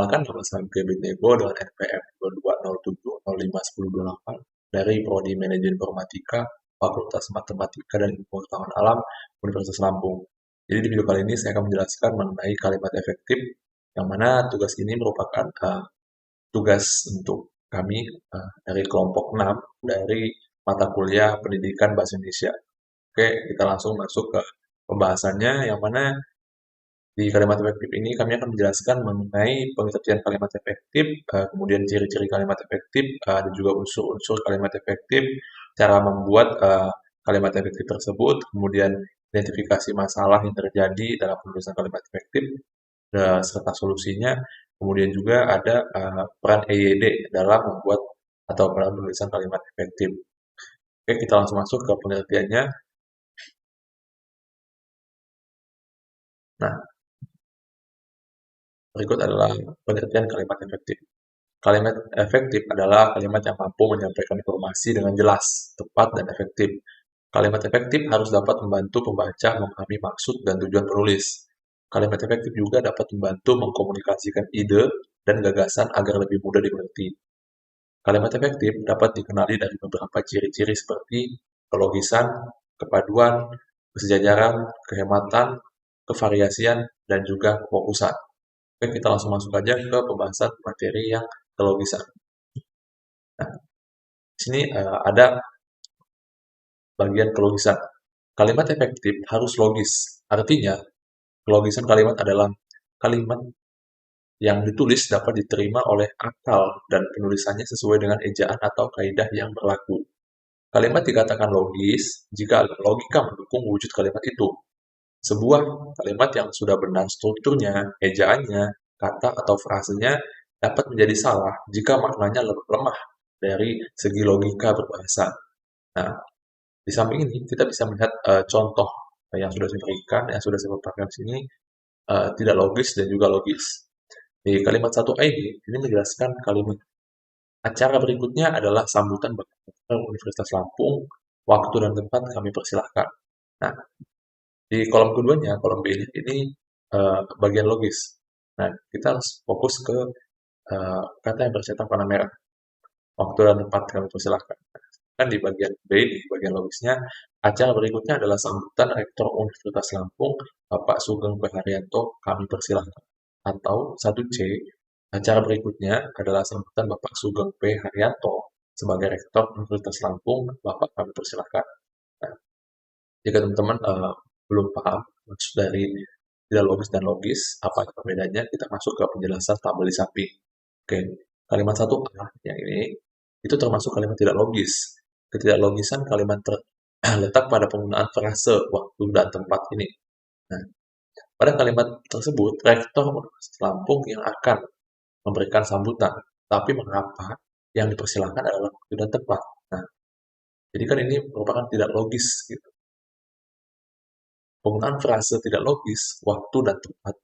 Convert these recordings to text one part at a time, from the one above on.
Perkenalkan, nama saya Kevin Nego dengan NPM 2207051028 dari Prodi Manajemen Informatika, Fakultas Matematika dan Ilmu Pengetahuan Alam, Universitas Lampung. Jadi di video kali ini saya akan menjelaskan mengenai kalimat efektif, yang mana tugas ini merupakan tugas untuk kami dari kelompok 6 dari mata kuliah Pendidikan Bahasa Indonesia. Oke, kita langsung masuk ke pembahasannya, yang mana di kalimat efektif ini kami akan menjelaskan mengenai pengertian kalimat efektif, kemudian ciri-ciri kalimat efektif, dan juga unsur-unsur kalimat efektif, cara membuat kalimat efektif tersebut, kemudian identifikasi masalah yang terjadi dalam penulisan kalimat efektif, serta solusinya, kemudian juga ada peran EYD dalam membuat atau dalam penulisan kalimat efektif. Oke, kita langsung masuk ke pengertiannya. Nah, berikut adalah pengertian kalimat efektif. Kalimat efektif adalah kalimat yang mampu menyampaikan informasi dengan jelas, tepat, dan efektif. Kalimat efektif harus dapat membantu pembaca memahami maksud dan tujuan penulis. Kalimat efektif juga dapat membantu mengkomunikasikan ide dan gagasan agar lebih mudah dimengerti. Kalimat efektif dapat dikenali dari beberapa ciri-ciri seperti kelogisan, kepaduan, kesejajaran, kehematan, kevariasian, dan juga kefokusan. Oke, kita langsung masuk aja ke pembahasan materi yang kelogisan. Nah, di sini ada bagian kelogisan. Kalimat efektif harus logis. Artinya, kelogisan kalimat adalah kalimat yang ditulis dapat diterima oleh akal dan penulisannya sesuai dengan ejaan atau kaidah yang berlaku. Kalimat dikatakan logis jika logika mendukung wujud kalimat itu. Sebuah kalimat yang sudah benar strukturnya, ejaannya, kata atau frasenya dapat menjadi salah jika maknanya lemah dari segi logika berbahasa. Nah, di samping ini kita bisa melihat contoh yang sudah saya berikan, yang sudah saya paparkan di sini, tidak logis dan juga logis. Di kalimat 1A ini menjelaskan kalimat acara berikutnya adalah sambutan Bapak Rektor Universitas Lampung, waktu dan tempat kami persilahkan. Nah, di kolom keduanya, kolom B ini bagian logis. Nah, kita harus fokus ke kata yang bercetak warna merah. Waktu dan tempat kami persilahkan. Kan di bagian B, di bagian logisnya, acara berikutnya adalah sambutan Rektor Universitas Lampung, Bapak Sugeng P. Haryanto, kami persilahkan. Atau 1C, acara berikutnya adalah sambutan Bapak Sugeng P. Haryanto sebagai Rektor Universitas Lampung, Bapak kami persilahkan. Nah, jika teman-teman belum paham maksud dari tidak logis dan logis, apa perbedaannya, kita masuk ke penjelasan tabel di samping. Oke, kalimat 1A yang ini, itu termasuk kalimat tidak logis. Ketidaklogisan kalimat terletak pada penggunaan frase, waktu, dan tempat ini. Nah, pada kalimat tersebut, Rektor Universitas Lampung yang akan memberikan sambutan, tapi mengapa yang dipersilahkan adalah waktu dan tempat. Nah, jadi kan ini merupakan tidak logis gitu. Penggunaan frase tidak logis, waktu dan tempat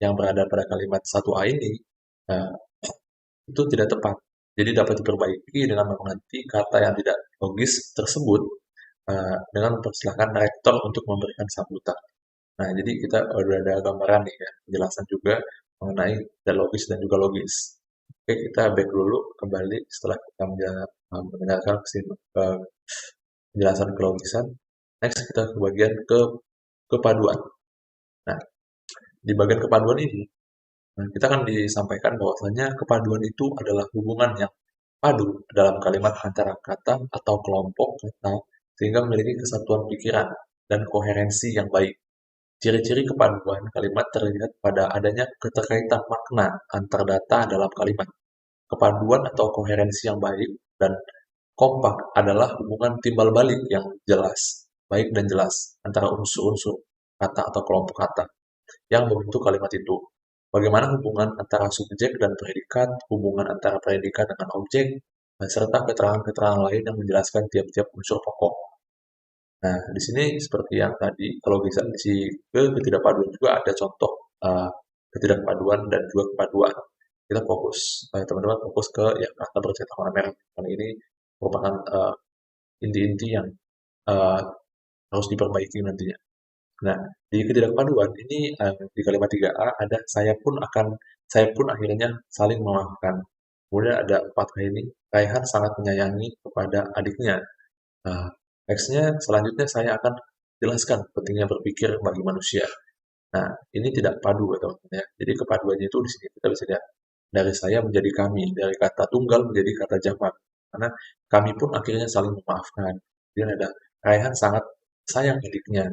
yang berada pada kalimat 1A ini itu tidak tepat. Jadi dapat diperbaiki dengan mengganti kata yang tidak logis tersebut dengan mempersilahkan rektor untuk memberikan sambutan. Nah, jadi kita sudah ada gambaran nih ya, penjelasan juga mengenai tidak logis dan juga logis. Oke, kita back dulu kembali setelah kita mendengarkan penjelasan kelogisan. Next kita ke bagian kepaduan. Nah, di bagian kepaduan ini kita akan disampaikan bahwasanya kepaduan itu adalah hubungan yang padu dalam kalimat antara kata atau kelompok kata sehingga memiliki kesatuan pikiran dan koherensi yang baik. Ciri-ciri kepaduan kalimat terlihat pada adanya keterkaitan makna antar data dalam kalimat. Kepaduan atau koherensi yang baik dan kompak adalah hubungan timbal balik yang jelas, baik dan jelas antara unsur-unsur kata atau kelompok kata yang membentuk kalimat itu. Bagaimana hubungan antara subjek dan predikat, hubungan antara predikat dengan objek, serta keterangan-keterangan lain yang menjelaskan tiap-tiap unsur pokok. Nah, di sini seperti yang tadi, kalau bisa di ketidakpaduan juga ada contoh ketidakpaduan dan juga kepaduan. Kita fokus, teman-teman fokus ke yang kata bercetak warna merah. Karena ini merupakan inti-inti yang harus diperbaiki nantinya. Nah, di ketidakpaduan ini di kalimat 3A ada saya pun akhirnya saling memaafkan. Kemudian ada 4A ini, Raihan sangat menyayangi kepada adiknya. Nah, nextnya selanjutnya saya akan jelaskan pentingnya berpikir bagi manusia. Nah, ini tidak padu ya teman-teman ya. Jadi kepaduannya itu di sini kita bisa lihat dari saya menjadi kami, dari kata tunggal menjadi kata jamak. Karena kami pun akhirnya saling memaafkan. Kemudian ada Raihan sangat sayang adiknya.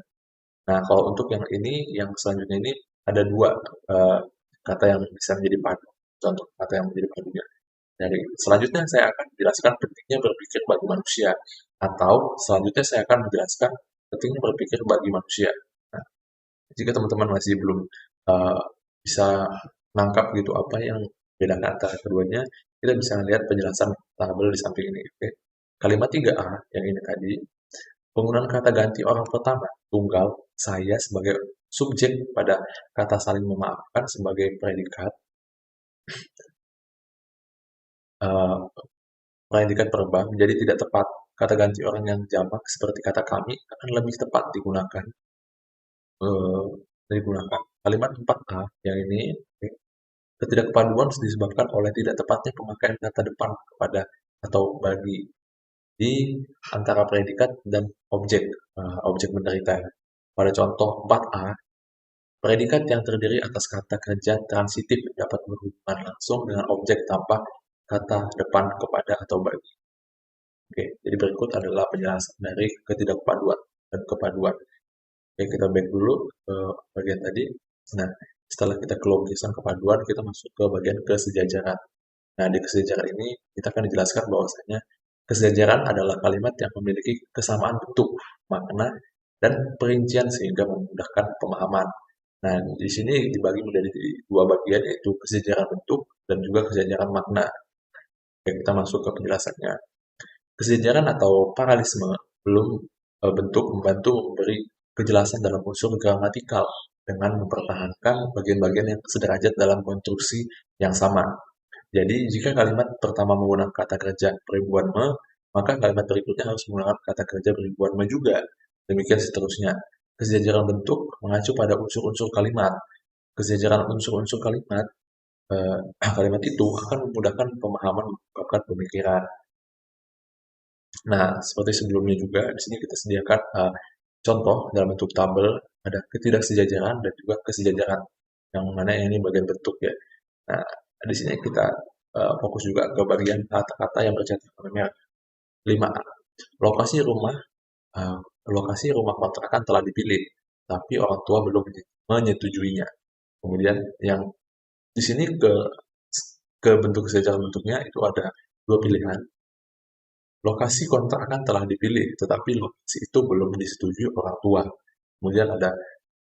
Nah, kalau untuk yang ini, yang selanjutnya ini ada dua eh, kata yang bisa menjadi padu. Contoh kata yang menjadi padunya. Dari selanjutnya saya akan menjelaskan pentingnya berpikir bagi manusia, atau selanjutnya saya akan menjelaskan pentingnya berpikir bagi manusia. Nah, jika teman-teman masih belum eh, bisa nangkap gitu apa yang bedakan antara keduanya, kita bisa lihat penjelasan tabel di samping ini. Oke. Kalimat 3A yang ini tadi, penggunaan kata ganti orang pertama, tunggal, saya sebagai subjek pada kata saling memaafkan sebagai predikat, eh, predikat perubahan menjadi tidak tepat. Kata ganti orang yang jamak seperti kata kami akan lebih tepat eh, digunakan. Kalimat 4A yang ini, oke, ketidakpaduan disebabkan oleh tidak tepatnya pemakaian kata depan kepada atau bagi di antara predikat dan objek, objek menderita. Pada contoh 4A, predikat yang terdiri atas kata kerja transitif dapat berhubungan langsung dengan objek tanpa kata depan kepada atau bagi. Oke, jadi berikut adalah penjelasan dari ketidakpaduan dan kepaduan. Oke, kita back dulu ke bagian tadi. Nah, setelah kita ke logisan kepaduan, kita masuk ke bagian kesejajaran. Nah, di kesejajaran ini kita akan dijelaskan bahwasanya kesejajaran adalah kalimat yang memiliki kesamaan bentuk, makna, dan perincian sehingga memudahkan pemahaman. Nah, di sini dibagi menjadi dua bagian, yaitu kesejajaran bentuk dan juga kesejajaran makna. Oke, kita masuk ke penjelasannya. Kesejajaran atau paralisme belum bentuk membantu memberi kejelasan dalam unsur gramatikal dengan mempertahankan bagian-bagian yang sederajat dalam konstruksi yang sama. Jadi, jika kalimat pertama menggunakan kata kerja peribuan me, maka kalimat berikutnya harus menggunakan kata kerja peribuan me juga. Demikian seterusnya. Kesejajaran bentuk mengacu pada unsur-unsur kalimat. Kesejajaran unsur-unsur kalimat, kalimat itu akan memudahkan pemahaman mengungkapkan pemikiran. Nah, seperti sebelumnya juga, di sini kita sediakan contoh dalam bentuk tabel, ada ketidaksejajaran dan juga kesejajaran. Yang mana ini bagian bentuk ya. Nah, di sini kita fokus juga ke bagian kata-kata yang bercetakan merah. 5A. Lokasi rumah uh, lokasi rumah kontrakan telah dipilih, tapi orang tua belum menyetujuinya. Kemudian yang di sini ke bentuk kesejajaran bentuknya itu ada dua pilihan. Lokasi kontrakan telah dipilih, tetapi lokasi itu belum disetujui orang tua. Kemudian ada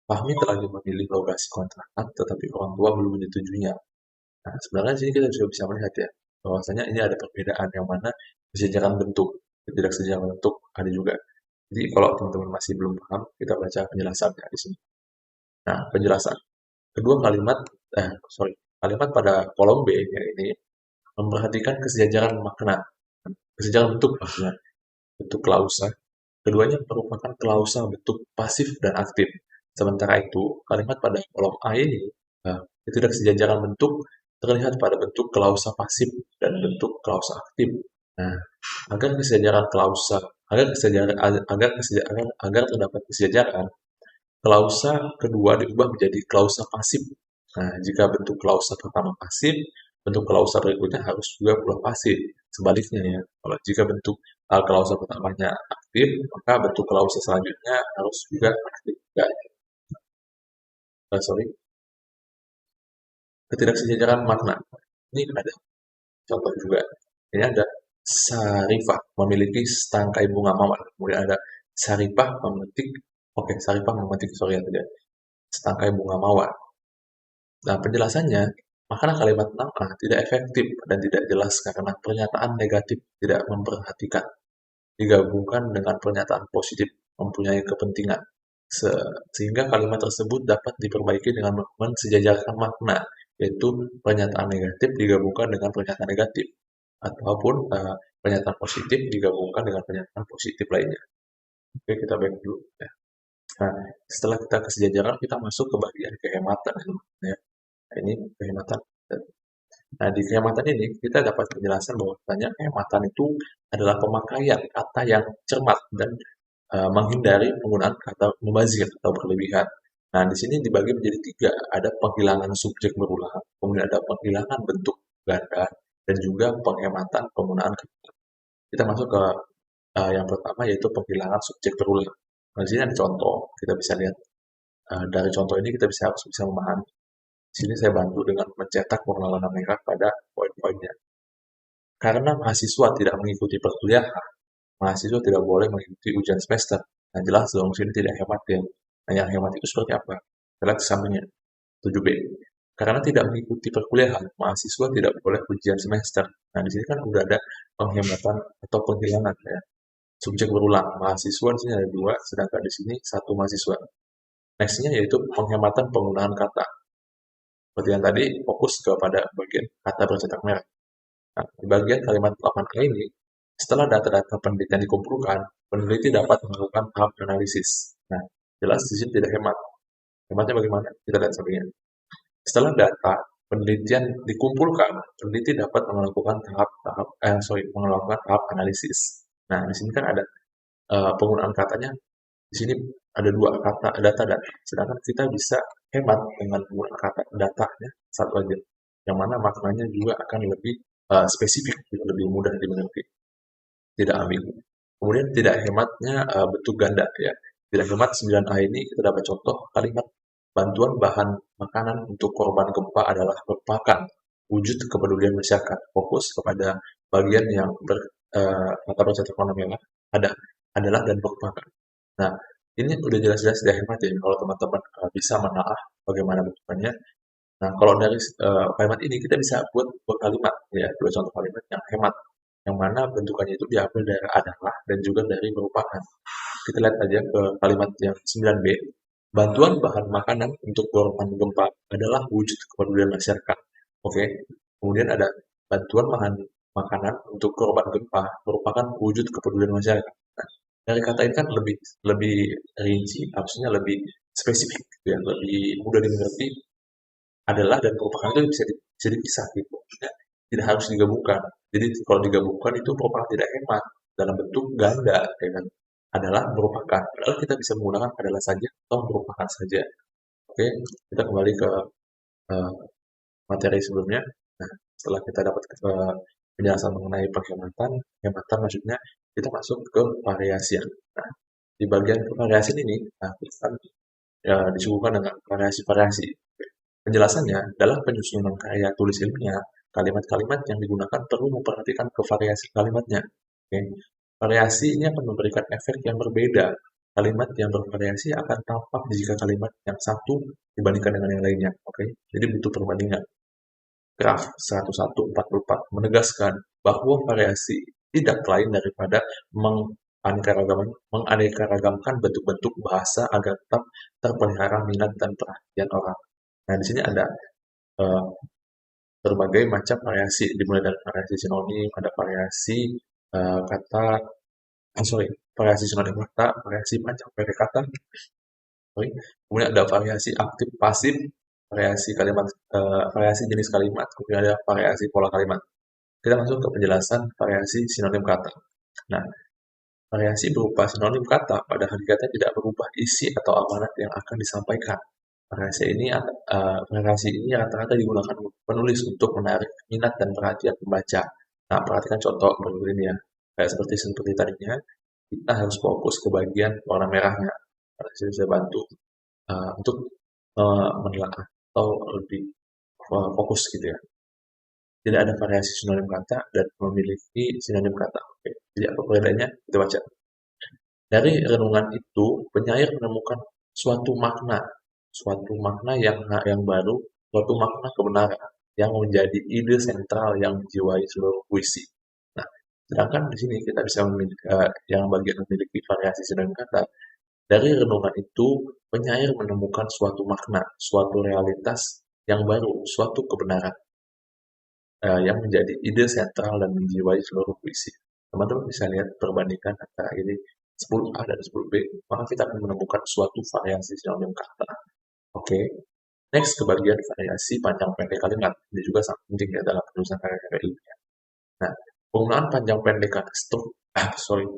Fahmi telah memilih lokasi kontrakan, tetapi orang tua belum menyetujuinya. Nah, sebenarnya sini kita juga bisa melihat ya, bahwasanya ini ada perbedaan yang mana kesejajaran bentuk, ketidaksejajaran bentuk ada juga. Jadi kalau teman-teman masih belum paham, kita baca penjelasannya di sini. Nah, penjelasan. Kedua kalimat, kalimat pada kolom B yang ini memperhatikan kesejajaran makna, kesejajaran bentuk maksudnya, bentuk klausa. Keduanya merupakan klausa bentuk pasif dan aktif. Sementara itu, kalimat pada kolom A ini, ketidaksejajaran bentuk terlihat pada bentuk klausa pasif dan bentuk klausa aktif. Nah, agar kesejajaran klausa, agar terdapat kesejajaran, klausa kedua diubah menjadi klausa pasif. Nah, jika bentuk klausa pertama pasif, bentuk klausa berikutnya harus juga berubah pasif. Sebaliknya ya, kalau jika bentuk klausa pertamanya aktif, maka bentuk klausa selanjutnya harus juga aktif. Sorry, ketidaksejajaran makna. Ini ada contoh juga. Ini ada Sarifah memiliki setangkai bunga mawar. Kemudian ada Sarifah memetik, sorry ya tidak, setangkai bunga mawar. Nah, penjelasannya, makna kalimat nama tidak efektif dan tidak jelas karena pernyataan negatif tidak memperhatikan, digabungkan dengan pernyataan positif mempunyai kepentingan, sehingga kalimat tersebut dapat diperbaiki dengan mensejajarkan makna, yaitu pernyataan negatif digabungkan dengan pernyataan negatif, ataupun pernyataan positif digabungkan dengan pernyataan positif lainnya. Oke, kita back dulu ya. Nah, setelah kita ke sejajaran, kita masuk ke bagian kehematan. Ya. Nah, ini kehematan. Nah, di kehematan ini kita dapat penjelasan bahwa kehematan itu adalah pemakaian kata yang cermat dan menghindari penggunaan kata mubazir atau berlebihan. Nah, di sini dibagi menjadi tiga. Ada penghilangan subjek berulang, kemudian ada penghilangan bentuk ganda, dan juga penghematan penggunaan kata. Kita masuk ke yang pertama yaitu penghilangan subjek berulang. Nah, di sini ada contoh, kita bisa lihat dari contoh ini kita harus bisa memahami. Di sini saya bantu dengan mencetak warna merah pada poin-poinnya. Karena mahasiswa tidak mengikuti perkuliahan, mahasiswa tidak boleh mengikuti ujian semester. Nah, jelas dong, sini tidak hemat ya. Nah, yang hemat itu seperti apa? Kita lihat sampingnya, 7B. Karena tidak mengikuti perkuliahan, mahasiswa tidak boleh ujian semester. Nah, di sini kan udah ada penghematan atau penghilangan ya. Subjek berulang, mahasiswa di sini ada dua, sedangkan di sini satu mahasiswa. Nextnya yaitu penghematan penggunaan kata. Seperti yang tadi, fokus kepada bagian kata bercetak merah. Nah, di bagian kalimat 8A ini, setelah data-data penelitian dikumpulkan, peneliti dapat melakukan tahap analisis. Nah, jelas di sini tidak hemat. Hematnya bagaimana? Kita lihat sampingnya. Setelah data penelitian dikumpulkan, peneliti dapat melakukan tahap analisis. Nah, di sini kan ada penggunaan katanya. Di sini ada dua kata data dan sedangkan kita bisa hemat dengan penggunaan kata datanya satu aja, yang mana maknanya juga akan lebih spesifik, lebih mudah dimengerti, tidak ambigu. Kemudian tidak hematnya bentuk ganda ya. Tidak hemat 9A ini kita dapat contoh kalimat bantuan bahan makanan untuk korban gempa adalah merupakan wujud kepedulian masyarakat. Fokus kepada bagian yang kata bercetak warna merah adalah dan merupakan. Nah, ini udah jelas-jelas tidak hemat ya. Kalau teman-teman bisa menelaah bagaimana bentukannya. Nah, kalau dari kalimat ini kita bisa buat dua kalimat ya, dua contoh kalimat yang hemat, yang mana bentukannya itu diambil dari adalah dan juga dari merupakan. Kita lihat aja ke kalimat yang 9B. Bantuan bahan makanan untuk korban gempa adalah wujud kepedulian masyarakat. Oke. Kemudian ada bantuan bahan makanan untuk korban gempa merupakan wujud kepedulian masyarakat. Nah, dari kata ini kan lebih lebih rinci, maksudnya lebih spesifik, gitu ya, lebih mudah dimengerti. Adalah dan merupakan itu bisa dipisah gitu. Maksudnya tidak harus digabungkan. Jadi kalau digabungkan itu merupakan tidak hemat dalam bentuk ganda, ya kan? Adalah merupakan. Padahal kita bisa menggunakan adalah saja atau merupakan saja. Oke, kita kembali ke uh, materi sebelumnya. Nah, setelah kita dapat penjelasan mengenai penghematan, hematan maksudnya kita masuk ke variasian. Nah, di bagian variasian ini, nah, kita kan disuguhkan dengan variasi-variasi. Penjelasannya, dalam penyusunan karya tulis ilmiah, kalimat-kalimat yang digunakan perlu memperhatikan kevariasi kalimatnya. Oke. Variasi ini akan memberikan efek yang berbeda. Kalimat yang bervariasi akan tampak jika kalimat yang satu dibandingkan dengan yang lainnya. Oke. Jadi butuh perbandingan. Graf 1144 menegaskan bahwa variasi tidak lain daripada menganeka-ragamkan bentuk-bentuk bahasa agar tetap terpelihara minat dan perhatian orang. Nah, di sini ada berbagai macam variasi, dimulai dari variasi sinonim, ada variasi kata, variasi sinonim kata, variasi panjang pendek kata, kemudian ada variasi aktif pasif, variasi kalimat, variasi jenis kalimat, kemudian ada variasi pola kalimat. Kita masuk ke penjelasan variasi sinonim kata. Nah, variasi berupa sinonim kata pada hakikatnya tidak berubah isi atau amanat yang akan disampaikan. Variasi ini rata-rata digunakan penulis untuk menarik minat dan perhatian pembaca. Nah, perhatikan contoh berikut ini ya. Kayak seperti tadinya, kita harus fokus ke bagian warna merahnya. Saya bisa bantu untuk menelaah atau lebih fokus gitu ya. Tidak ada variasi sinonim kata dan memiliki sinonim kata. Oke. Jadi apa perbedaannya? Kita baca. Dari renungan itu, penyair menemukan suatu makna yang baru, suatu makna kebenaran yang menjadi ide sentral yang menjiwai seluruh puisi. Nah, sedangkan di sini kita bisa memiliki yang bagian memiliki variasi sinonim kata. Dari renungan itu, penyair menemukan suatu makna, suatu realitas yang baru, suatu kebenaran yang menjadi ide sentral dan menjiwai seluruh puisi. Teman-teman bisa lihat perbandingan antara ini 10A dan 10B, maka kita akan menemukan suatu variasi sinonim kata. Oke, next ke bagian variasi panjang pendek kalimat. Ini juga sangat penting ya dalam penulisan karya-karya ilmiah. Nah, penggunaan panjang pendek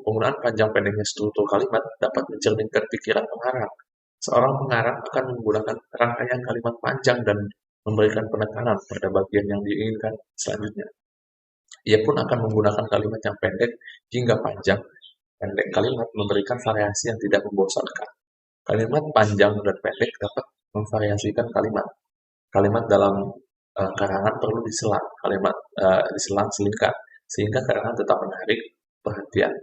penggunaan panjang pendeknya struktur kalimat dapat mencerminkan pikiran pengarang. Seorang pengarang akan menggunakan rangkaian kalimat panjang dan memberikan penekanan pada bagian yang diinginkan selanjutnya. Ia pun akan menggunakan kalimat yang pendek hingga panjang. Pendek kalimat memberikan variasi yang tidak membosankan. Kalimat panjang dan pendek dapat memvariasikan kalimat. Kalimat dalam karangan perlu diselang selingkar, sehingga karangan tetap menarik perhatian.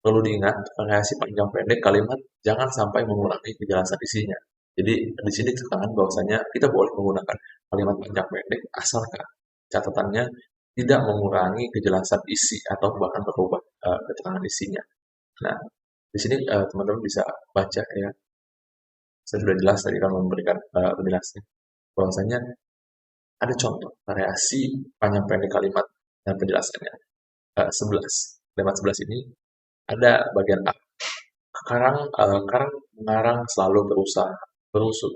Perlu diingat, variasi panjang pendek kalimat jangan sampai mengurangi kejelasan isinya. Jadi di sini ditekankan bahwasanya kita boleh menggunakan kalimat panjang pendek asalkan catatannya tidak mengurangi kejelasan isi atau bahkan berubah keterangan isinya. Nah, di sini teman-teman bisa baca ya. Saya sudah jelas tadi kan memberikan penjelasan bahwasanya ada contoh variasi panjang pendek kalimat dan penjelasannya. 11. Kalimat 11 ini ada bagian A. Karang mengarang selalu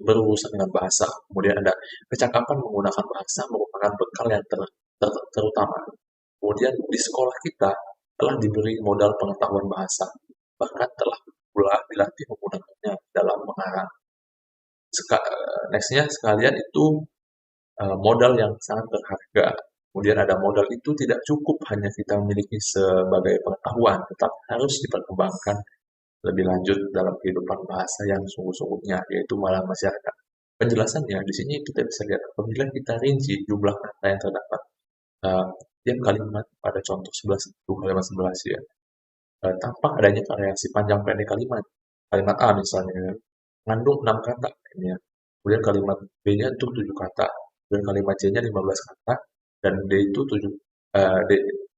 berurusan dengan bahasa. Kemudian ada kecakapan menggunakan bahasa merupakan bekal yang terutama. Kemudian di sekolah kita telah diberi modal pengetahuan bahasa, bahkan telah pula dilatih menggunakannya dalam mengarang. Nextnya sekalian itu modal yang sangat berharga. Kemudian ada modal itu tidak cukup hanya kita memiliki sebagai pengetahuan, tetapi harus diperkembangkan lebih lanjut dalam kehidupan bahasa yang sungguh-sungguhnya, yaitu malah masyarakat. Penjelasannya di sini kita bisa lihat apabila kita rinci jumlah kata yang terdapat tiap kalimat pada contoh 11 itu kalimat 11 ya. Tampak adanya variasi panjang pendek kalimat. Kalimat A misalnya mengandung 6 kata ini ya. Kemudian kalimat B-nya itu 7 kata, dan kalimat C-nya 15 kata, dan D itu 7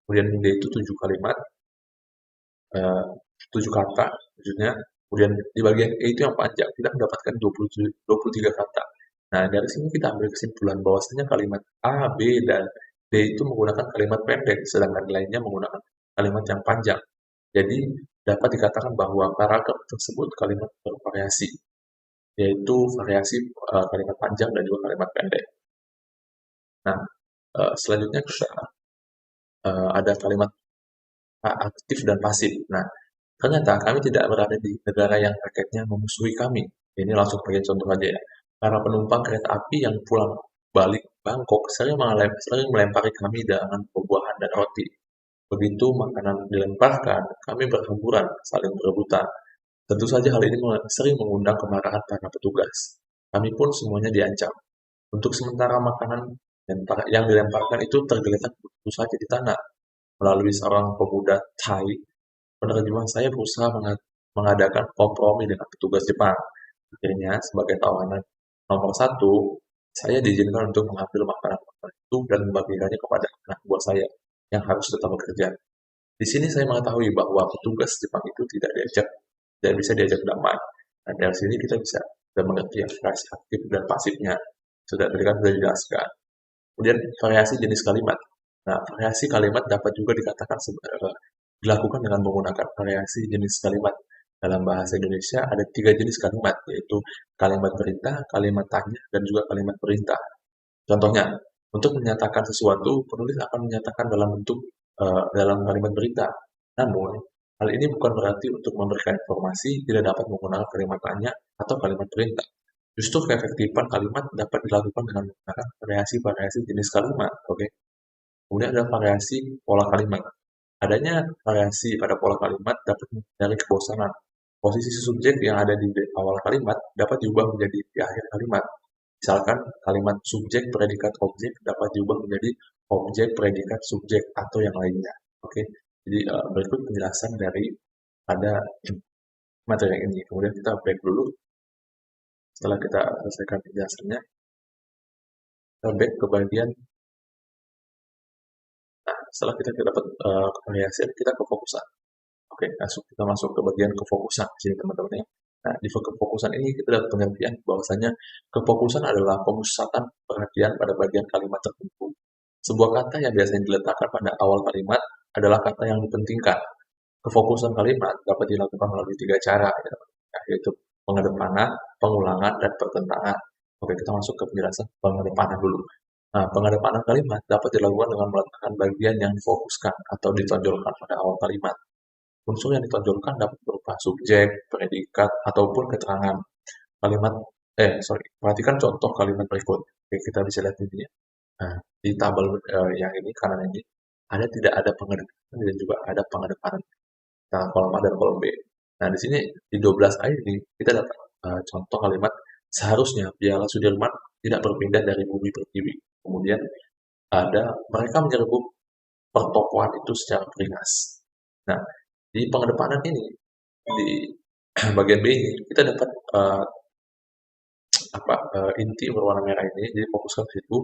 kemudian D itu 7 kalimat, 7 kata maksudnya. Kemudian di bagian E itu yang panjang, kita mendapatkan 23 kata. Nah, dari sini kita ambil kesimpulan bahwasanya kalimat A, B, dan D itu menggunakan kalimat pendek, sedangkan lainnya menggunakan kalimat yang panjang. Jadi, dapat dikatakan bahwa paragraf tersebut kalimat bervariasi, yaitu variasi kalimat panjang dan juga kalimat pendek. Nah, selanjutnya kita ada kalimat aktif dan pasif. Nah, ternyata kami tidak berada di negara yang rakyatnya memusuhi kami. Ini langsung pakai contoh aja ya. Para penumpang kereta api yang pulang balik Bangkok sering melempari kami dengan buah-buahan dan roti. Begitu makanan dilemparkan, kami berhamburan, saling berebutan. Tentu saja hal ini sering mengundang kemarahan para petugas. Kami pun semuanya diancam. Untuk sementara makanan yang dilemparkan itu tergeletak begitu saja di tanah. Melalui seorang pemuda Thai, penerjemah saya berusaha mengadakan kompromi dengan petugas Jepang. Akhirnya, sebagai tawanan nomor 1, saya diizinkan untuk mengambil makanan itu dan membagikannya kepada anak buah saya yang harus tetap bekerja. Di sini saya mengetahui bahwa petugas Jepang itu tidak bisa diajak damai. Dan dari sini kita bisa mengerti variasi aktif dan pasifnya. Sudah dijelaskan. Kemudian variasi jenis kalimat. Nah, variasi kalimat dapat juga dikatakan dilakukan dengan menggunakan variasi jenis kalimat. Dalam bahasa Indonesia ada 3 jenis kalimat, yaitu kalimat perintah, kalimat tanya, dan juga kalimat perintah. Contohnya, untuk menyatakan sesuatu, penulis akan menyatakan dalam kalimat berita. Namun, hal ini bukan berarti untuk memberikan informasi tidak dapat menggunakan kalimat tanya atau kalimat perintah. Justru keefektifan kalimat dapat dilakukan dengan menggunakan variasi-variasi jenis kalimat. Oke. Kemudian ada variasi pola kalimat. Adanya variasi pada pola kalimat dapat menghindari kebosanan. Posisi subjek yang ada di awal kalimat dapat diubah menjadi di akhir kalimat. Misalkan kalimat subjek predikat objek dapat diubah menjadi objek predikat subjek atau yang lainnya. Oke. Jadi berikut penjelasan dari pada materi ini. Kemudian kita break dulu. Setelah kita selesaikan penjelasannya, kita back ke bagian. Nah, setelah kita dapat variasi, kita kefokusan. Oke, kita masuk ke bagian kefokusan di sini teman-teman ya. Nah, di kefokusan ini kita dapat pengertian bahwasanya kefokusan adalah pemusatan perhatian pada bagian kalimat tertentu. Sebuah kata yang biasanya diletakkan pada awal kalimat adalah kata yang dipentingkan. Kefokusan kalimat dapat dilakukan melalui 3 cara, ya, yaitu pengedepanan, pengulangan, dan pertentangan. Oke, kita masuk ke penjelasan pengedepanan dulu. Nah, pengedepanan kalimat dapat dilakukan dengan meletakkan bagian yang difokuskan atau ditonjolkan pada awal kalimat. Unsur yang ditonjolkan dapat berupa subjek, predikat, ataupun keterangan. Perhatikan contoh kalimat berikut. Oke, kita bisa lihat ini ya. Nah, di tabel yang ini, kanan ini, tidak ada pengedepanan dan juga ada pengedepanan. Nah, kolom A dan kolom B. Nah, di sini di 12A ini kita dapat contoh kalimat seharusnya Piala Sudirman tidak berpindah dari bumi pertiwi. Kemudian ada mereka menyerbu pertokoan itu secara beringas. Nah, di pengedepanan ini di bagian B ini kita dapat inti berwarna merah ini, jadi fokuskan ke situ.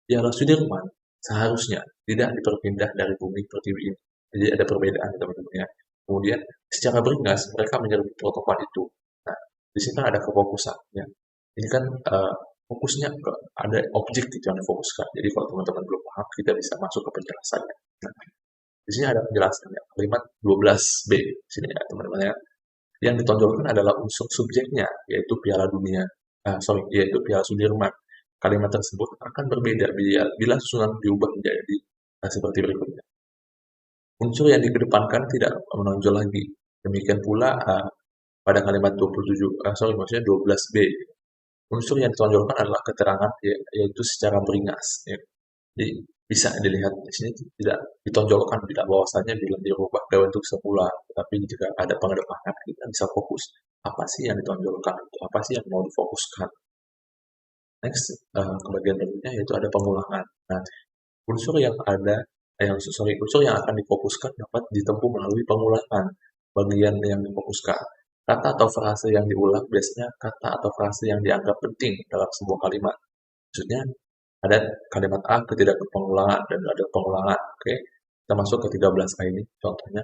Piala Sudirman seharusnya tidak diperpindah dari bumi pertiwi ini. Jadi ada perbedaan teman-teman ya. Kemudian secara beringas mereka menyerbu protokol itu. Nah, di sini ada kefokusan ya. Ini kan fokusnya ke ada objek gitu yang difokuskan. Jadi kalau teman-teman belum paham, kita bisa masuk ke penjelasannya. Nah, di sini ada penjelasannya. Kalimat 12B di sini ya teman-teman ya. Yang ditonjolkan adalah unsur subjeknya, yaitu Piala Dunia, yaitu Piala Sudirman. Kalimat tersebut akan berbeda bila susunan diubah menjadi seperti berikutnya. Unsur yang dikedepankan tidak menonjol lagi. Demikian pula pada kalimat 12B. Unsur yang ditonjolkan adalah keterangan, yaitu secara beringas. Ya. Jadi bisa dilihat di sini tidak ditonjolkan, tidak bahwasanya bila dirubah ke bentuk semula, tetapi jika ada pengedepanan kita bisa fokus apa sih yang ditonjolkan, apa sih yang mau difokuskan. Next ke bagian berikutnya yaitu ada pengulangan. Nah, unsur yang akan difokuskan dapat ditempuh melalui pengulangan bagian yang difokuskan. Kata atau frase yang diulang biasanya kata atau frase yang dianggap penting dalam sebuah kalimat. Maksudnya ada kalimat A ketidak pengulangan dan ada pengulangan. Oke, kita masuk ke 13A ini. Contohnya,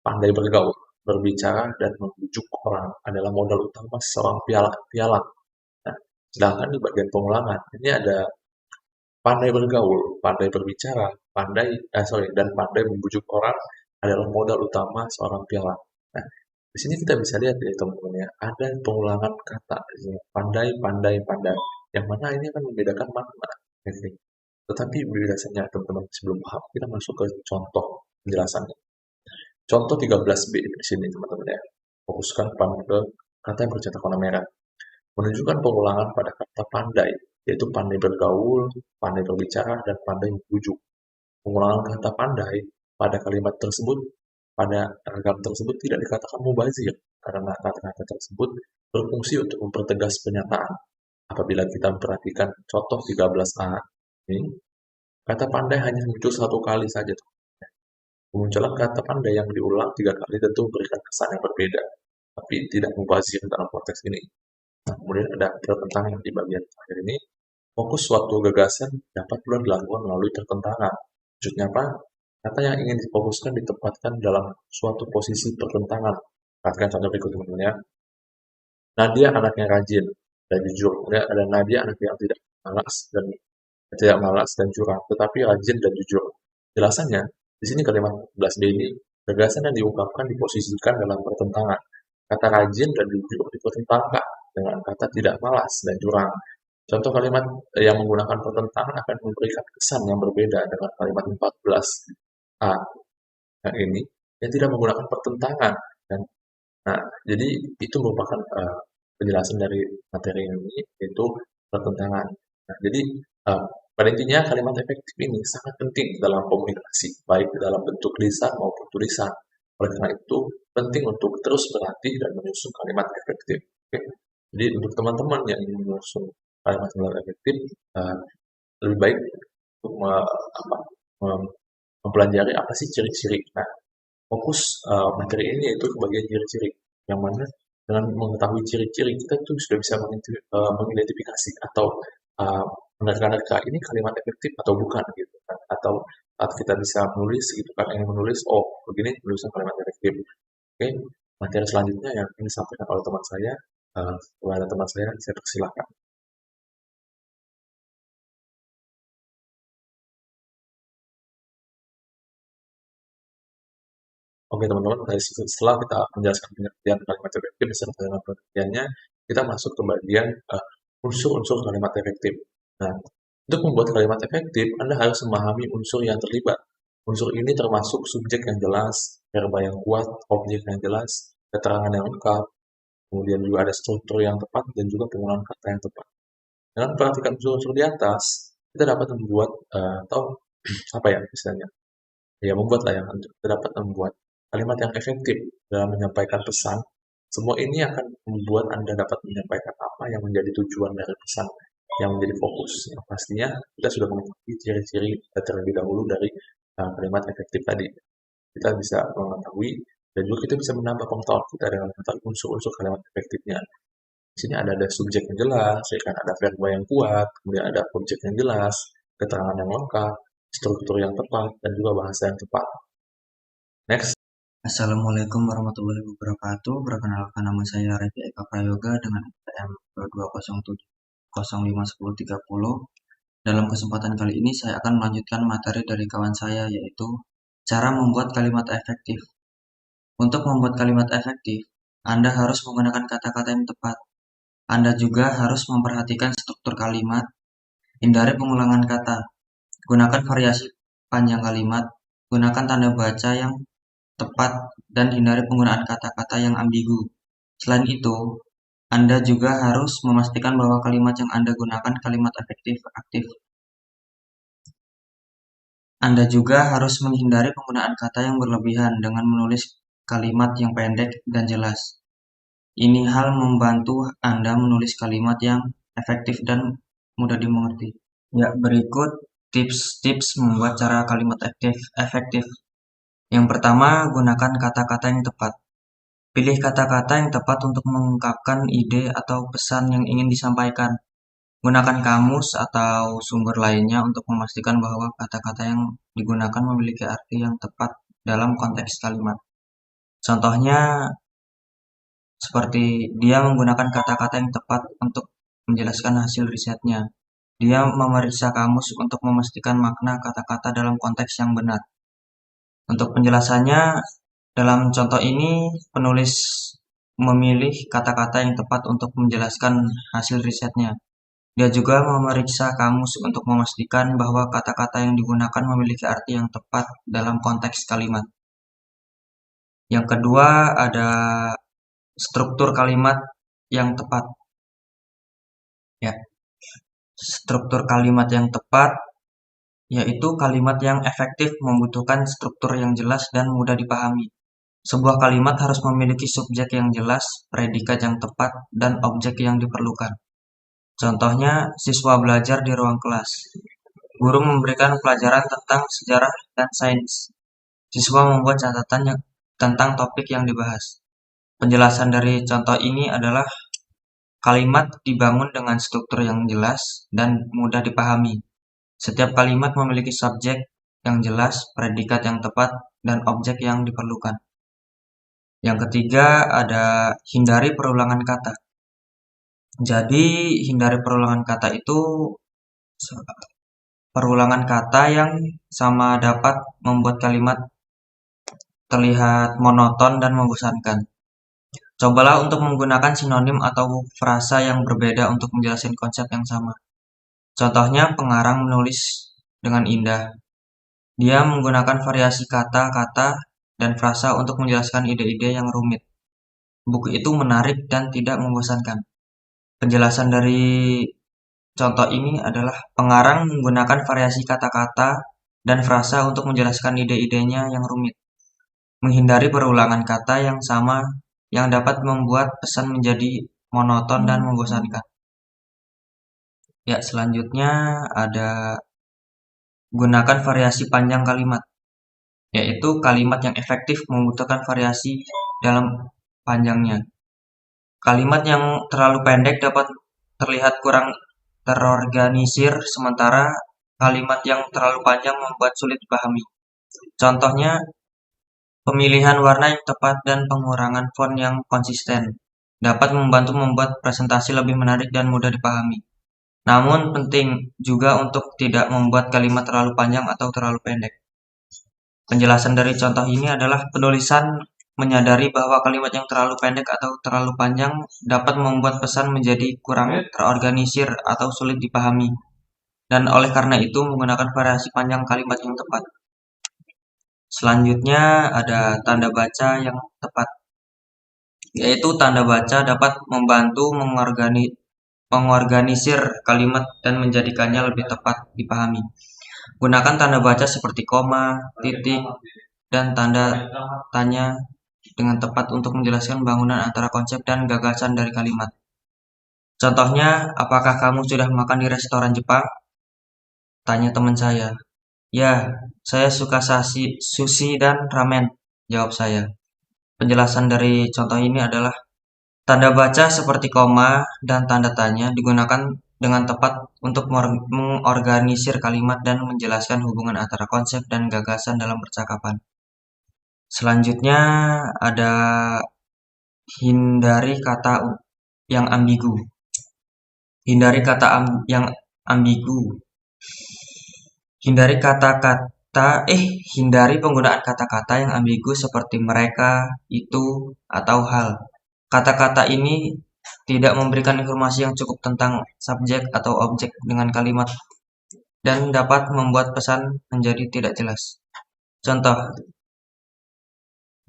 pandai bergaul, berbicara dan membujuk orang adalah modal utama seorang pialang. Nah, sedangkan di bagian pengulangan ini ada pandai bergaul, pandai berbicara, dan pandai membujuk orang adalah modal utama seorang pialang. Nah, di sini kita bisa lihat ya teman-teman ya, ada pengulangan kata di sini. Pandai, pandai, pandai. Yang mana ini akan membedakan makna. Oke. Tetapi biasanya teman-teman sebelum paham, kita masuk ke contoh penjelasannya. Contoh 13B di sini teman-teman ya. Fokuskan pada kata yang bercetak warna merah. Menunjukkan pengulangan pada kata pandai, yaitu pandai bergaul, pandai berbicara, dan pandai membujuk. Pengulangan kata pandai pada kalimat tersebut, pada ragam tersebut tidak dikatakan mubazir, karena kata-kata tersebut berfungsi untuk mempertegas pernyataan. Apabila kita memperhatikan contoh 13A, ini, kata pandai hanya muncul satu kali saja. Kemunculan kata pandai yang diulang 3 kali tentu memberikan kesan yang berbeda, tapi tidak mubazir dalam konteks ini. Nah, kemudian ada pertentangan di bagian terakhir ini. Fokus suatu gagasan dapat pula dilakukan melalui pertentangan. Maksudnya apa? Kata yang ingin difokuskan ditempatkan dalam suatu posisi pertentangan. Perhatikan contoh berikut teman-teman ya. Nadia anaknya rajin dan jujur. Kemudian ada Nadia anak yang tidak malas dan curang, tetapi rajin dan jujur. Jelasannya, di sini kalimat 11B ini, gagasan yang diungkapkan diposisikan dalam pertentangan. Kata rajin dan jujur dipertentangkan dengan kata tidak malas dan curang. Contoh kalimat yang menggunakan pertentangan akan memberikan kesan yang berbeda dengan kalimat 14A yang ini yang tidak menggunakan pertentangan. Nah, jadi itu merupakan penjelasan dari materi ini, yaitu pertentangan. Nah, jadi pada intinya kalimat efektif ini sangat penting dalam komunikasi, baik dalam bentuk lisan maupun tulisan. Oleh karena itu, penting untuk terus berlatih dan menyusun kalimat efektif. Oke? Jadi untuk teman-teman yang ingin menyusun kalimat efektif, lebih baik untuk mempelajari apa sih ciri-ciri. Nah, fokus materi ini yaitu ke bagian ciri-ciri, yang mana dengan mengetahui ciri-ciri kita tuh sudah bisa mengidentifikasi atau menerka-nerka ini kalimat efektif atau bukan gitu kan, atau saat kita bisa menulis gitu kan, ingin menulis oh begini menulisnya kalimat efektif. Oke, materi selanjutnya yang ingin disampaikan oleh teman saya, kepada teman saya persilakan. Oke teman-teman, setelah kita menjelaskan pengertian kalimat efektif beserta dengan pengertiannya, kita masuk ke bagian unsur-unsur kalimat efektif. Nah, untuk membuat kalimat efektif, Anda harus memahami unsur yang terlibat. Unsur ini termasuk subjek yang jelas, verba yang kuat, objek yang jelas, keterangan yang lengkap, kemudian juga ada struktur yang tepat, dan juga penggunaan kata yang tepat. Dengan memperhatikan unsur-unsur di atas, kita dapat membuat atau apa ya istilahnya? Ya membuat lah ya, kita dapat membuat kalimat yang efektif dalam menyampaikan pesan. Semua ini akan membuat Anda dapat menyampaikan apa yang menjadi tujuan dari pesan, yang menjadi fokus. Yang pastinya kita sudah mengetahui ciri-ciri terlebih dahulu dari kalimat efektif tadi. Kita bisa mengetahui dan juga kita bisa menambah pengetahuan kita dengan mengetahui unsur-unsur kalimat efektifnya. Di sini ada subjek yang jelas, ya kan, ada verba yang kuat, kemudian ada objek yang jelas, keterangan yang lengkap, struktur yang tepat, dan juga bahasa yang tepat. Next. Assalamualaikum warahmatullahi wabarakatuh. Perkenalkan, nama saya Revi Eka Prayoga dengan NPM 207051030. Dalam kesempatan kali ini saya akan melanjutkan materi dari kawan saya, yaitu cara membuat kalimat efektif. Untuk membuat kalimat efektif, Anda harus menggunakan kata-kata yang tepat. Anda juga harus memperhatikan struktur kalimat, hindari pengulangan kata, gunakan variasi panjang kalimat, gunakan tanda baca yang tepat, dan hindari penggunaan kata-kata yang ambigu. Selain itu, Anda juga harus memastikan bahwa kalimat yang Anda gunakan kalimat efektif aktif. Anda juga harus menghindari penggunaan kata yang berlebihan dengan menulis kalimat yang pendek dan jelas. Ini hal membantu Anda menulis kalimat yang efektif dan mudah dimengerti. Ya, berikut tips-tips membuat cara kalimat efektif. Yang pertama, gunakan kata-kata yang tepat. Pilih kata-kata yang tepat untuk mengungkapkan ide atau pesan yang ingin disampaikan. Gunakan kamus atau sumber lainnya untuk memastikan bahwa kata-kata yang digunakan memiliki arti yang tepat dalam konteks kalimat. Contohnya, seperti dia menggunakan kata-kata yang tepat untuk menjelaskan hasil risetnya. Dia memeriksa kamus untuk memastikan makna kata-kata dalam konteks yang benar. Untuk penjelasannya, dalam contoh ini penulis memilih kata-kata yang tepat untuk menjelaskan hasil risetnya. Dia juga memeriksa kamus untuk memastikan bahwa kata-kata yang digunakan memiliki arti yang tepat dalam konteks kalimat. Yang kedua, ada struktur kalimat yang tepat. Ya, struktur kalimat yang tepat yaitu kalimat yang efektif membutuhkan struktur yang jelas dan mudah dipahami. Sebuah kalimat harus memiliki subjek yang jelas, predikat yang tepat, dan objek yang diperlukan. Contohnya, siswa belajar di ruang kelas. Guru memberikan pelajaran tentang sejarah dan sains. Siswa membuat catatan tentang topik yang dibahas. Penjelasan dari contoh ini adalah kalimat dibangun dengan struktur yang jelas dan mudah dipahami. Setiap kalimat memiliki subjek yang jelas, predikat yang tepat, dan objek yang diperlukan. Yang ketiga, ada hindari perulangan kata. Jadi, hindari perulangan kata itu perulangan kata yang sama dapat membuat kalimat terlihat monoton dan membosankan. Cobalah untuk menggunakan sinonim atau frasa yang berbeda untuk menjelaskan konsep yang sama. Contohnya, pengarang menulis dengan indah. Dia menggunakan variasi kata-kata dan frasa untuk menjelaskan ide-ide yang rumit. Buku itu menarik dan tidak membosankan. Penjelasan dari contoh ini adalah pengarang menggunakan variasi kata-kata dan frasa untuk menjelaskan ide-idenya yang rumit. Menghindari perulangan kata yang sama yang dapat membuat pesan menjadi monoton dan membosankan. Ya, selanjutnya ada gunakan variasi panjang kalimat, yaitu kalimat yang efektif membutuhkan variasi dalam panjangnya. Kalimat yang terlalu pendek dapat terlihat kurang terorganisir, sementara kalimat yang terlalu panjang membuat sulit dipahami. Contohnya, pemilihan warna yang tepat dan pengurangan font yang konsisten dapat membantu membuat presentasi lebih menarik dan mudah dipahami. Namun penting juga untuk tidak membuat kalimat terlalu panjang atau terlalu pendek. Penjelasan dari contoh ini adalah penulisan menyadari bahwa kalimat yang terlalu pendek atau terlalu panjang dapat membuat pesan menjadi kurang terorganisir atau sulit dipahami. Dan oleh karena itu menggunakan variasi panjang kalimat yang tepat. Selanjutnya ada tanda baca yang tepat, yaitu tanda baca dapat membantu mengorganisir kalimat dan menjadikannya lebih tepat dipahami. Gunakan tanda baca seperti koma, titik, dan tanda tanya dengan tepat untuk menjelaskan bangunan antara konsep dan gagasan dari kalimat. Contohnya, apakah kamu sudah makan di restoran Jepang? Tanya teman saya. Ya, saya suka sushi dan ramen, jawab saya. Penjelasan dari contoh ini adalah tanda baca seperti koma dan tanda tanya digunakan dengan tepat untuk mengorganisir kalimat dan menjelaskan hubungan antara konsep dan gagasan dalam percakapan. Selanjutnya ada hindari kata yang ambigu. Hindari kata yang ambigu. Hindari penggunaan kata-kata yang ambigu seperti mereka, itu, atau hal. Kata-kata ini tidak memberikan informasi yang cukup tentang subjek atau objek dengan kalimat dan dapat membuat pesan menjadi tidak jelas. Contoh,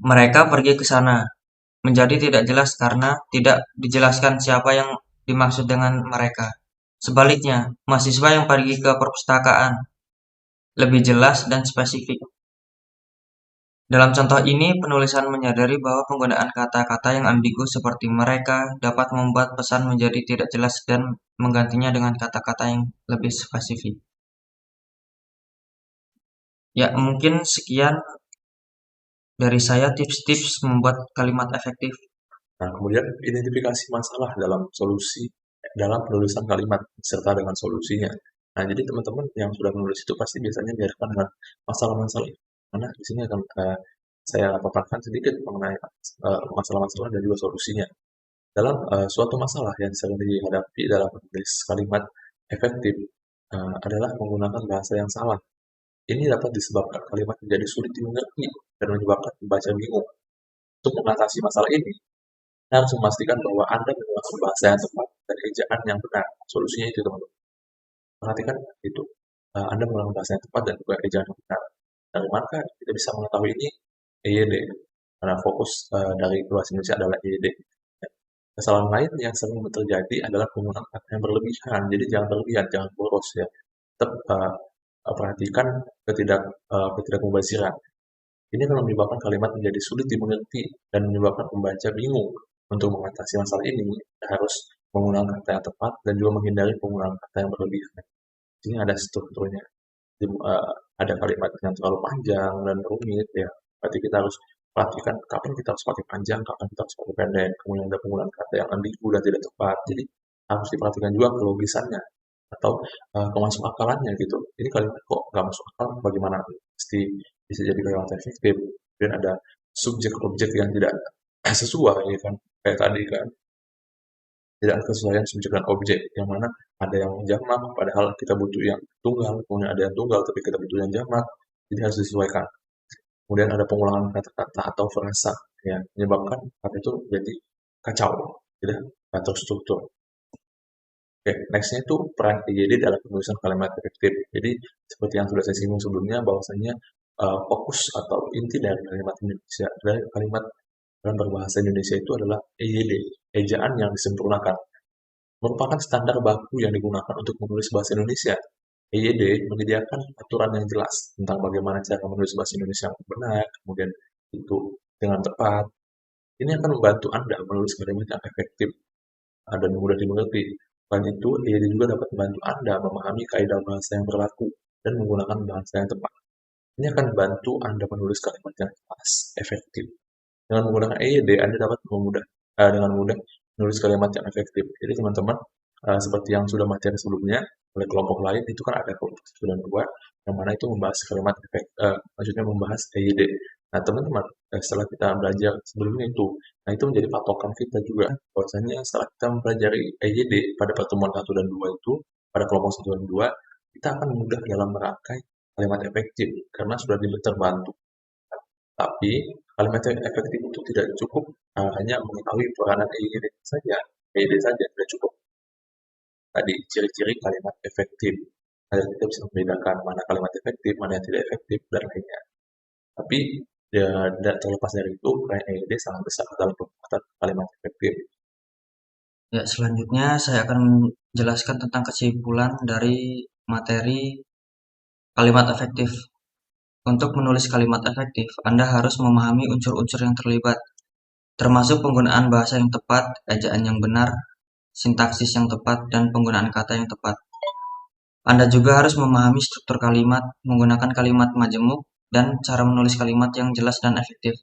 mereka pergi ke sana menjadi tidak jelas karena tidak dijelaskan siapa yang dimaksud dengan mereka. Sebaliknya, mahasiswa yang pergi ke perpustakaan lebih jelas dan spesifik. Dalam contoh ini, penulisan menyadari bahwa penggunaan kata-kata yang ambigu seperti mereka dapat membuat pesan menjadi tidak jelas dan menggantinya dengan kata-kata yang lebih spesifik. Ya, mungkin sekian dari saya tips-tips membuat kalimat efektif. Nah, kemudian identifikasi masalah dalam penulisan kalimat serta dengan solusinya. Nah, jadi teman-teman yang sudah menulis itu pasti biasanya dihadapkan dengan masalah-masalah. Karena di sini akan saya paparkan sedikit mengenai masalah-masalah dan juga solusinya. Dalam suatu masalah yang sering dihadapi dalam menulis kalimat efektif adalah menggunakan bahasa yang salah. Ini dapat disebabkan kalimat menjadi sulit dimengerti dan menyebabkan pembaca bingung. Untuk mengatasi masalah ini, Anda harus memastikan bahwa Anda menggunakan bahasa yang tepat dan ejaan yang benar. Solusinya itu, teman-teman. Perhatikan itu. Anda menggunakan bahasa yang tepat dan juga ejaan yang benar. Dari mana kita bisa mengetahui ini? EYD. Karena fokus dari bahasa Indonesia adalah EYD. Kesalahan lain yang sering terjadi adalah penggunaan kata yang berlebihan. Jadi jangan berlebihan, jangan boros ya. Tetap perhatikan ketidakmubasiran. Ini akan menyebabkan kalimat menjadi sulit dimengerti dan menyebabkan pembaca bingung. Untuk mengatasi masalah ini, kita harus menggunakan kata yang tepat dan juga menghindari penggunaan kata yang berlebihan. Ini ada strukturnya. Jadi, ada kalimat yang terlalu panjang dan rumit ya. Berarti kita harus perhatikan kapan kita harus pakai panjang, kapan kita harus pakai pendek. Kemudian ada penggunaan kata yang ambigu dan tidak tepat. Jadi harus diperhatikan juga kelogisannya atau kemasuk akalannya gitu. Ini kalimat kok nggak masuk akal, bagaimana? Pasti bisa jadi kalimat efektif. Dan ada subjek-objek yang tidak sesuai, ya kan? Kayak tadi kan, tidak ada kesesuaian subjek dan objek, yang mana ada yang jamak, padahal kita butuh yang tunggal, kemudian ada yang tunggal, tapi kita butuh yang jamak, jadi harus disesuaikan. Kemudian ada pengulangan kata-kata atau frasa, ya, menyebabkan kata itu jadi kacau, tidak terstruktur. Oke, nextnya itu peran IGD dalam penulisan kalimat efektif. Jadi seperti yang sudah saya singgung sebelumnya, bahwasanya fokus atau inti dari kalimat Indonesia, dari kalimat dalam berbahasa Indonesia itu adalah EYD, ejaan yang disempurnakan. Merupakan standar baku yang digunakan untuk menulis bahasa Indonesia. EYD menyediakan aturan yang jelas tentang bagaimana cara menulis bahasa Indonesia yang benar, kemudian itu dengan tepat. Ini akan membantu Anda menulis kalimat yang efektif dan mudah dimengerti. Selain itu, EYD juga dapat membantu Anda memahami kaidah bahasa yang berlaku dan menggunakan bahasa yang tepat. Ini akan membantu Anda menulis kalimat yang jelas, efektif. Dengan menggunakan EYD, Anda dapat dengan mudah menulis kalimat yang efektif. Jadi teman-teman, seperti yang sudah materi sebelumnya, oleh kelompok lain, itu kan ada kelompok 1 dan 2, yang mana itu membahas kalimat maksudnya membahas EYD. Nah teman-teman, setelah kita belajar sebelumnya itu, nah itu menjadi patokan kita juga, bahwasanya setelah kita mempelajari EYD pada pertemuan 1 dan 2 itu, pada kelompok 1 dan 2, kita akan mudah dalam merangkai kalimat efektif, karena sudah terbantu Tapi kalimat yang efektif itu tidak cukup hanya mengetahui peranan EYD saja tidak cukup. Tadi ciri-ciri kalimat efektif agar kita bisa membedakan mana kalimat efektif, mana yang tidak efektif, dan lainnya. Tapi ya, terlepas dari itu, peran EYD sangat besar dalam pembuatan kalimat efektif. Ya, selanjutnya saya akan menjelaskan tentang kesimpulan dari materi kalimat efektif. Untuk menulis kalimat efektif, Anda harus memahami unsur-unsur yang terlibat, termasuk penggunaan bahasa yang tepat, ejaan yang benar, sintaksis yang tepat, dan penggunaan kata yang tepat. Anda juga harus memahami struktur kalimat, menggunakan kalimat majemuk, dan cara menulis kalimat yang jelas dan efektif.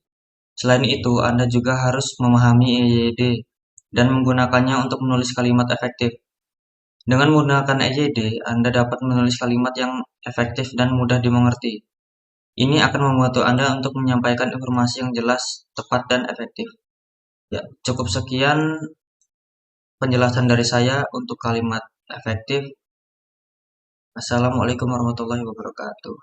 Selain itu, Anda juga harus memahami EYD dan menggunakannya untuk menulis kalimat efektif. Dengan menggunakan EYD, Anda dapat menulis kalimat yang efektif dan mudah dimengerti. Ini akan membantu Anda untuk menyampaikan informasi yang jelas, tepat, dan efektif. Ya, cukup sekian penjelasan dari saya untuk kalimat efektif. Assalamualaikum warahmatullahi wabarakatuh.